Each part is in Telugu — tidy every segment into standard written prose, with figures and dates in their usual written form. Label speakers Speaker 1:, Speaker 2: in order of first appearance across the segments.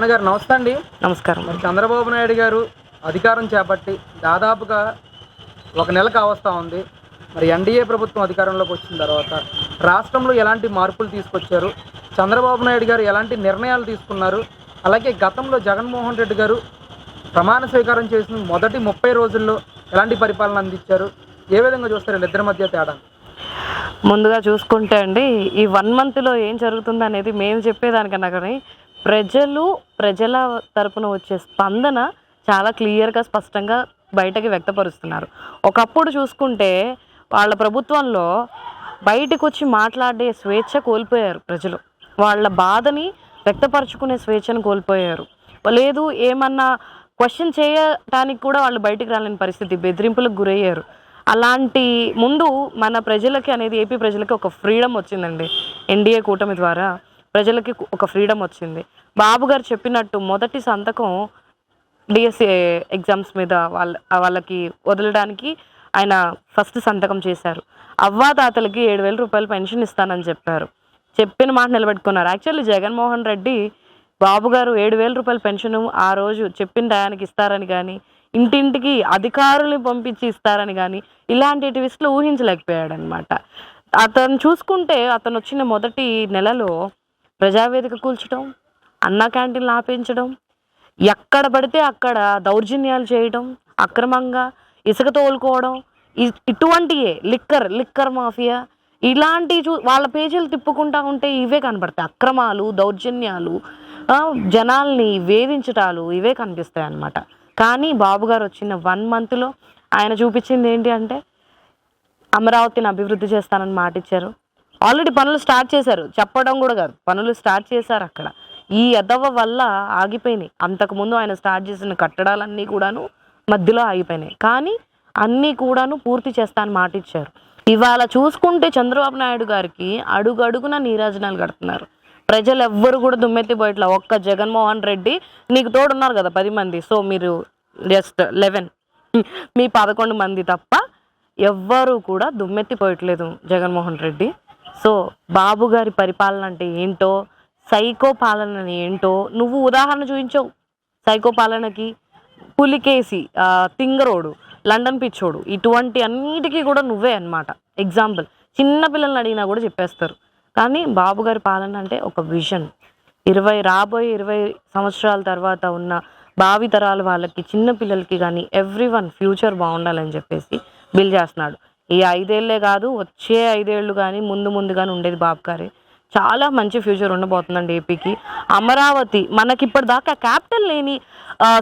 Speaker 1: గారు నమస్తే అండి.
Speaker 2: నమస్కారం.
Speaker 1: మరి చంద్రబాబు నాయుడు గారు అధికారం చేపట్టి దాదాపుగా ఒక నెల కావస్తా ఉంది. మరి ఎన్డీఏ ప్రభుత్వం అధికారంలోకి వచ్చిన తర్వాత రాష్ట్రంలో ఎలాంటి మార్పులు తీసుకొచ్చారు? చంద్రబాబు నాయుడు గారు ఎలాంటి నిర్ణయాలు తీసుకున్నారు? అలాగే గతంలో జగన్మోహన్ రెడ్డి గారు ప్రమాణ స్వీకారం చేసిన మొదటి 30 రోజుల్లో ఎలాంటి పరిపాలన అందించారు? ఏ విధంగా చూస్తారు వీళ్ళిద్దరి మధ్య తేడా?
Speaker 2: ముందుగా చూసుకుంటే అండి, ఈ 1 మంత్‌లో ఏం జరుగుతుందనేది మేము చెప్పేదానికన్నా కానీ ప్రజల తరపున వచ్చే స్పందన చాలా క్లియర్‌గా, స్పష్టంగా బయటకి వ్యక్తపరుస్తున్నారు. ఒకప్పుడు చూసుకుంటే వాళ్ళ ప్రభుత్వంలో బయటకొచ్చి మాట్లాడే స్వేచ్ఛ కోల్పోయారు ప్రజలు. వాళ్ళ బాధని వ్యక్తపరుచుకునే స్వేచ్ఛను కోల్పోయారు. లేదు ఏమన్నా క్వెషన్ చేయటానికి కూడా వాళ్ళు బయటికి రాలేని పరిస్థితి, బెదిరింపులకు గురయ్యారు. అలాంటి ముందు మన ప్రజలకి అనేది, ఏపీ ప్రజలకి ఒక ఫ్రీడమ్ వచ్చిందండి. ఎన్డీఏ కూటమి ద్వారా ప్రజలకి ఒక ఫ్రీడమ్ వచ్చింది. బాబు గారు చెప్పినట్టు మొదటి సంతకం డిఎస్సి ఎగ్జామ్స్ మీద వాళ్ళకి వదలడానికి ఆయన ఫస్ట్ సంతకం చేశారు. అవ్వాతాతలకి 7,000 రూపాయలు పెన్షన్ ఇస్తానని చెప్పారు. చెప్పిన మాట నిలబెట్టుకున్నారు. యాక్చువల్లీ జగన్మోహన్ రెడ్డి బాబు గారు 7,000 రూపాయల పెన్షను ఆ రోజు చెప్పిన టయానికి ఇస్తారని కానీ, ఇంటింటికి అధికారులను పంపించి ఇస్తారని కానీ, ఇలాంటి ట్విస్టులు ఊహించలేకపోయాడనమాట. అతను చూసుకుంటే అతను వచ్చిన మొదటి నెలలో ప్రజావేదిక కూల్చడం, అన్నా క్యాంటీన్లు ఆపించడం, ఎక్కడ పడితే అక్కడ దౌర్జన్యాలు చేయడం, అక్రమంగా ఇసుక తోలుకోవడం, ఇటువంటియే లిక్కర్ మాఫియా, ఇలాంటివి వాళ్ళ పేజీలు తిప్పుకుంటా ఉంటే ఇవే కనబడతాయి. అక్రమాలు, దౌర్జన్యాలు, జనాల్ని వేధించటాలు ఇవే కనిపిస్తాయి అన్నమాట. కానీ బాబు గారు వచ్చిన 1 మంత్‌లో ఆయన చూపించింది ఏంటి అంటే, అమరావతిని అభివృద్ధి చేస్తానని మాట ఇచ్చారు. ఆల్రెడీ పనులు స్టార్ట్ చేశారు. చెప్పడం కూడా కాదు, పనులు స్టార్ట్ చేశారు. అక్కడ ఈ ఎదవ వల్ల ఆగిపోయినాయి. అంతకుముందు ఆయన స్టార్ట్ చేసిన కట్టడాలన్నీ కూడాను మధ్యలో ఆగిపోయినాయి. కానీ అన్నీ కూడాను పూర్తి చేస్తానని మాట ఇచ్చారు. ఇవాళ చూసుకుంటే చంద్రబాబు నాయుడు గారికి అడుగడుగున నీరాజనాలు కడుతున్నారు. ప్రజలు ఎవ్వరు కూడా దుమ్మెత్తిపోయట్లా. ఒక్క జగన్మోహన్ రెడ్డి, నీకు తోడున్నారు కదా 10 మంది, సో మీరు జస్ట్ 11 మీ 11 మంది తప్ప ఎవ్వరూ కూడా దుమ్మెత్తిపోయట్లేదు జగన్మోహన్ రెడ్డి. సో బాబు గారి పరిపాలన అంటే ఏంటో, సైకో పాలన ఏంటో నువ్వు ఉదాహరణ చూపించావు. సైకో పాలనకి పులికేసి, తింగరోడు, లండన్ పిచ్చోడు, ఇటువంటి అన్నిటికీ కూడా నువ్వే అన్నమాట ఎగ్జాంపుల్. చిన్న పిల్లల్ని అడిగినా కూడా చెప్పేస్తారు. కానీ బాబు గారి పాలన అంటే ఒక విజన్. రాబోయే 20 సంవత్సరాల తర్వాత ఉన్న భావి తరాల వాళ్ళకి, చిన్న పిల్లలకి కానీ ఎవ్రీవన్ ఫ్యూచర్ బాగుండాలని చెప్పేసి బిల్ చేస్తున్నాడు. ఈ 5 ఏళ్లే కాదు, వచ్చే 5 ఏళ్ళు కానీ ముందు కానీ ఉండేది బాబు గారే. చాలా మంచి ఫ్యూచర్ ఉండబోతుందండి ఏపీకి. అమరావతి మనకి ఇప్పటిదాకా క్యాపిటల్ లేని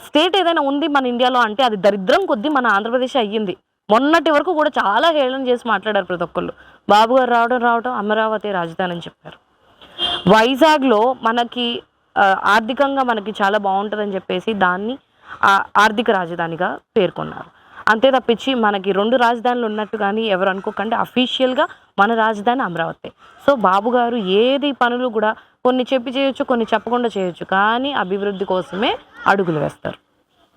Speaker 2: స్టేట్ ఏదైనా ఉంది మన ఇండియాలో అంటే అది దరిద్రం కొద్దీ మన ఆంధ్రప్రదేశ్ అయ్యింది. మొన్నటి వరకు కూడా చాలా హేళన చేసి మాట్లాడారు ప్రతి ఒక్కళ్ళు. బాబు గారు రావడం అమరావతి రాజధాని అని చెప్పారు. వైజాగ్లో మనకి ఆర్థికంగా మనకి చాలా బాగుంటుందని చెప్పేసి దాన్ని ఆర్థిక రాజధానిగా పేర్కొన్నారు. అంతే తప్పించి మనకి 2 రాజధానులు ఉన్నట్టు కానీ ఎవరు అనుకోకండి. అఫీషియల్గా మన రాజధాని అమరావతి. సో బాబు గారు ఏది పనులు కూడా కొన్ని చెప్పి చేయొచ్చు, కొన్ని చెప్పకుండా చేయొచ్చు, కానీ అభివృద్ధి కోసమే అడుగులు వేస్తారు.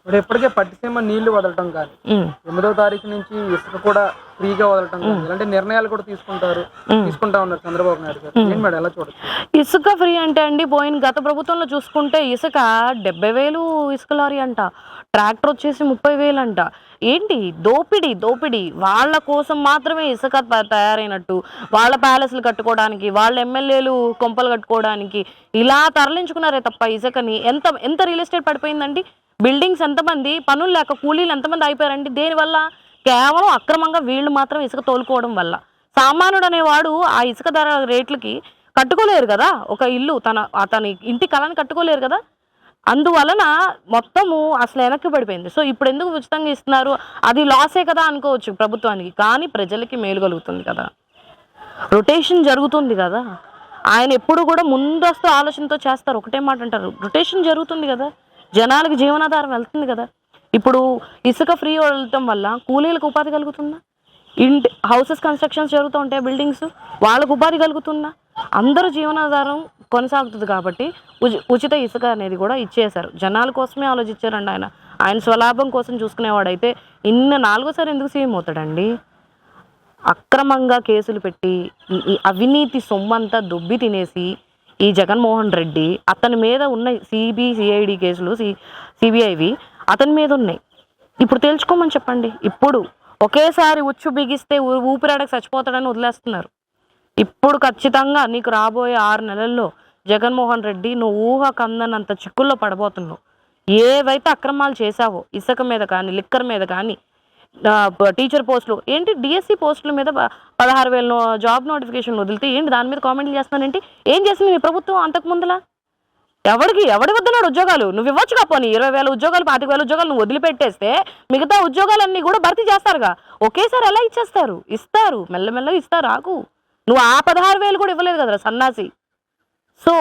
Speaker 1: ఇప్పుడు ఇప్పటికే పట్టిసీమ నీళ్లు వదలటం కానీ, 8వ తారీఖు నుంచి ఇసుక కూడా ఫ్రీగా వదలటం కానీ, ఇలాంటి నిర్ణయాలు కూడా తీసుకుంటా ఉన్నారు చంద్రబాబు నాయుడు గారు. ఏంటి మేడం ఎలా చూడొచ్చు?
Speaker 2: ఇసుక ఫ్రీ అంటే అండి, గత ప్రభుత్వంలో చూసుకుంటే ఇసుక 70,000 ఇసుక లారీ అంట, ట్రాక్టర్ వచ్చేసి 30,000 అంట. ఏంటి దోపిడీ. వాళ్ళ కోసం మాత్రమే ఇసుక తయారైనట్టు, వాళ్ళ ప్యాలెస్లు కట్టుకోవడానికి, వాళ్ళ ఎమ్మెల్యేలు కొంపలు కట్టుకోవడానికి ఇలా తరలించుకున్నారే తప్ప ఇసుకని ఎంత రియల్ ఎస్టేట్ పడిపోయిందండి. బిల్డింగ్స్ ఎంతమంది, పనులు లేక కూలీలు ఎంతమంది అయిపోయారండి. దేనివల్ల? కేవలం అక్రమంగా వీళ్ళు మాత్రం ఇసుక తోలుకోవడం వల్ల. సామాన్యుడు అనేవాడు ఆ ఇసుక ధర రేట్లకి కట్టుకోలేరు కదా. ఒక ఇల్లు అతని ఇంటి కళని కట్టుకోలేరు కదా. అందువలన మొత్తము అసలు వెనక్కి పడిపోయింది. సో ఇప్పుడు ఎందుకు ఉచితంగా ఇస్తున్నారు, అది లాసే కదా అనుకోవచ్చు ప్రభుత్వానికి, కానీ ప్రజలకి మేలు కలుగుతుంది కదా, రొటేషన్ జరుగుతుంది కదా. ఆయన ఎప్పుడు కూడా ముందస్తు ఆలోచనతో చేస్తారు. ఒకటే మాట అంటారు, రొటేషన్ జరుగుతుంది కదా, జనాలకి జీవనాధారం వెళ్తుంది కదా. ఇప్పుడు ఇసుక ఫ్రీ వెళ్ళటం వల్ల కూలీలకు ఉపాధి కలుగుతుందా? హౌసెస్ కన్స్ట్రక్షన్స్ జరుగుతూ ఉంటాయి, బిల్డింగ్స్, వాళ్ళకు ఉపాధి కలుగుతుందా? అందరూ జీవనాధారం కొనసాగుతుంది. కాబట్టి ఉచిత ఇసుక అనేది కూడా ఇచ్చేశారు. జనాల కోసమే ఆలోచించారండి ఆయన స్వలాభం కోసం చూసుకునేవాడైతే 4వ సారి ఎందుకు సీఎం అవుతాడండి? అక్రమంగా కేసులు పెట్టి ఈ అవినీతి సొమ్మంతా దొబ్బి తినేసి ఈ జగన్మోహన్ రెడ్డి అతని మీద ఉన్న సిఐడి కేసులు సిబిఐవి అతని మీద ఉన్నాయి. ఇప్పుడు తేల్చుకోమని చెప్పండి. ఇప్పుడు ఒకేసారి ఉచ్చు బిగిస్తే ఊపిరాడకి చచ్చిపోతాడని వదిలేస్తున్నారు. ఇప్పుడు ఖచ్చితంగా నీకు రాబోయే 6 నెలల్లో జగన్మోహన్ రెడ్డి నువ్వు ఊహకందనంత చిక్కుల్లో పడబోతున్నావు. ఏవైతే అక్రమాలు చేశావో ఇసుక మీద కానీ, లిక్కర్ మీద కానీ, టీచర్ పోస్టులు ఏంటి, డిఎస్సి పోస్టుల మీద 16,000 జాబ్ నోటిఫికేషన్లు వదిలితే ఏంటి దాని మీద కామెంట్లు చేస్తున్నానంటే ఏం చేసింది మీ ప్రభుత్వం అంతకు ముందులా? ఎవడి వద్దన్నాడు ఉద్యోగాలు? నువ్వు ఇవ్వచ్చు కాపోని 20,000 ఉద్యోగాలు, 25,000 ఉద్యోగాలు నువ్వు వదిలిపెట్టేస్తే మిగతా ఉద్యోగాలన్నీ కూడా భర్తీ చేస్తారుగా. ఒకేసారి ఎలా ఇచ్చేస్తారు? ఇస్తారు, మెల్లమెల్లగా ఇస్తారు. ఆకు నువ్వు ఆ 16,000 కూడా ఇవ్వలేదు కదరా సన్నాసి. సో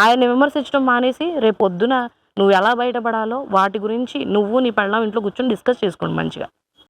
Speaker 2: ఆయన విమర్శించడం మానేసి రేపు పొద్దున నువ్వు ఎలా బయటపడాలో వాటి గురించి నువ్వు నీ పెళ్ళాం ఇంట్లో కూర్చొని డిస్కస్ చేసుకోండి మంచిగా.